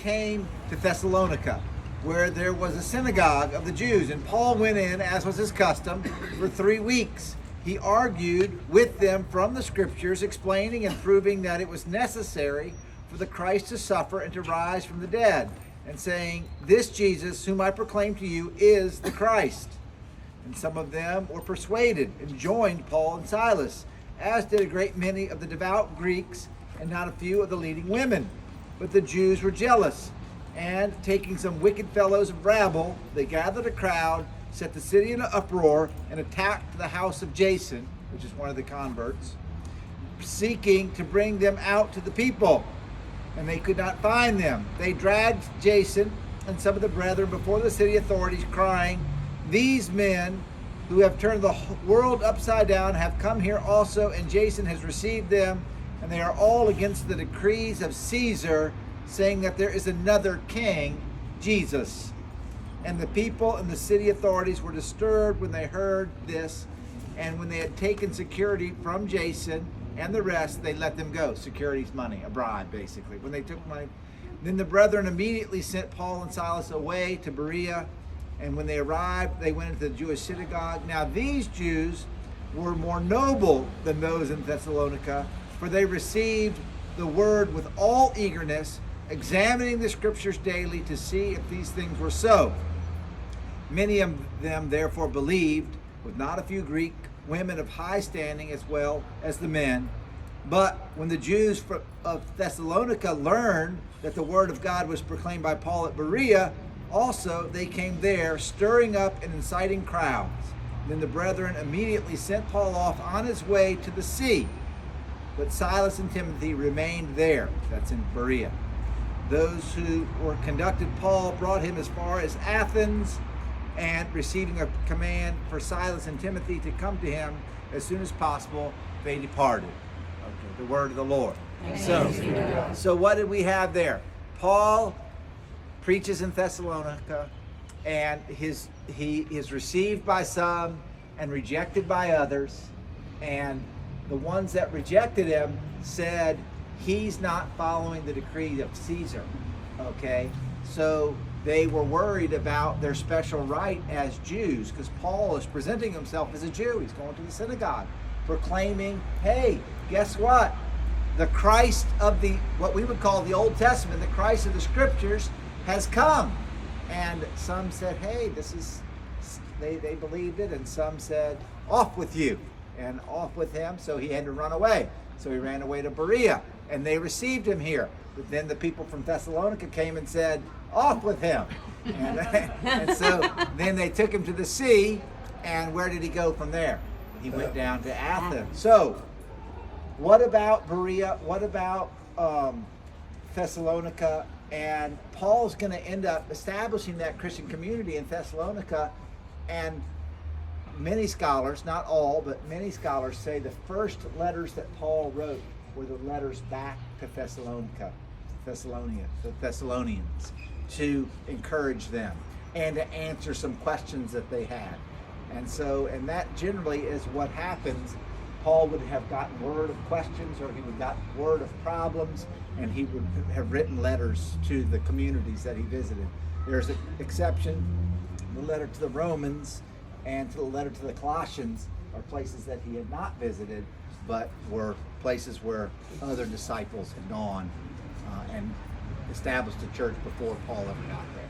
came to Thessalonica, where there was a synagogue of the Jews, and Paul went in, as was his custom, for 3 weeks. He argued with them from the scriptures, explaining and proving that it was necessary for the Christ to suffer and to rise from the dead, and saying, "This Jesus, whom I proclaim to you, is the Christ." And some of them were persuaded and joined Paul and Silas, as did a great many of the devout Greeks and not a few of the leading women. But the Jews were jealous, and taking some wicked fellows of rabble, they gathered a crowd, set the city in an uproar, and attacked the house of Jason, which is one of the converts, seeking to bring them out to the people. And they could not find them. They dragged Jason and some of the brethren before the city authorities, crying, "These men who have turned the world upside down have come here also, and Jason has received them, and they are all against the decrees of Caesar, saying that there is another king, Jesus." And the people and the city authorities were disturbed when they heard this, and when they had taken security from Jason and the rest, they let them go. Security's money, a bribe, basically. When they took money, then the brethren immediately sent Paul and Silas away to Beroea, and when they arrived, they went into the Jewish synagogue. Now these Jews were more noble than those in Thessalonica, for they received the word with all eagerness, examining the scriptures daily to see if these things were so. Many of them therefore believed, with not a few Greek women of high standing as well as the men. But when the Jews of Thessalonica learned that the word of God was proclaimed by Paul at Beroea, also they came there, stirring up and inciting crowds. Then the brethren immediately sent Paul off on his way to the sea. But Silas and Timothy remained there. That's in Beroea. Those who were conducted Paul brought him as far as Athens, and receiving a command for Silas and Timothy to come to him as soon as possible, they departed. Okay, the word of the Lord. So what did we have there? Paul preaches in Thessalonica, and he is received by some and rejected by others. And the ones that rejected him said he's not following the decree of Caesar. Okay, so they were worried about their special right as Jews, because Paul is presenting himself as a Jew. He's going to the synagogue, proclaiming, hey, guess what? The Christ of what we would call the Old Testament, the Christ of the Scriptures, has come. And some said, hey, they believed it, and some said, off with you, and off with him, so he had to run away. So he ran away to Beroea, and they received him here. But then the people from Thessalonica came and said, off with him. And so then they took him to the sea, and where did he go from there? He went down to Athens. So what about Beroea? What about Thessalonica? And Paul's going to end up establishing that Christian community in Thessalonica, and many scholars, not all, but many scholars say the first letters that Paul wrote were the letters back to the Thessalonians, to encourage them and to answer some questions that they had. And that generally is what happens. Paul would have gotten word of questions, or he would have gotten word of problems, and he would have written letters to the communities that he visited. There's an exception. The letter to the Romans and to the letter to the Colossians are places that he had not visited, but were places where other disciples had gone and established a church before Paul ever got there.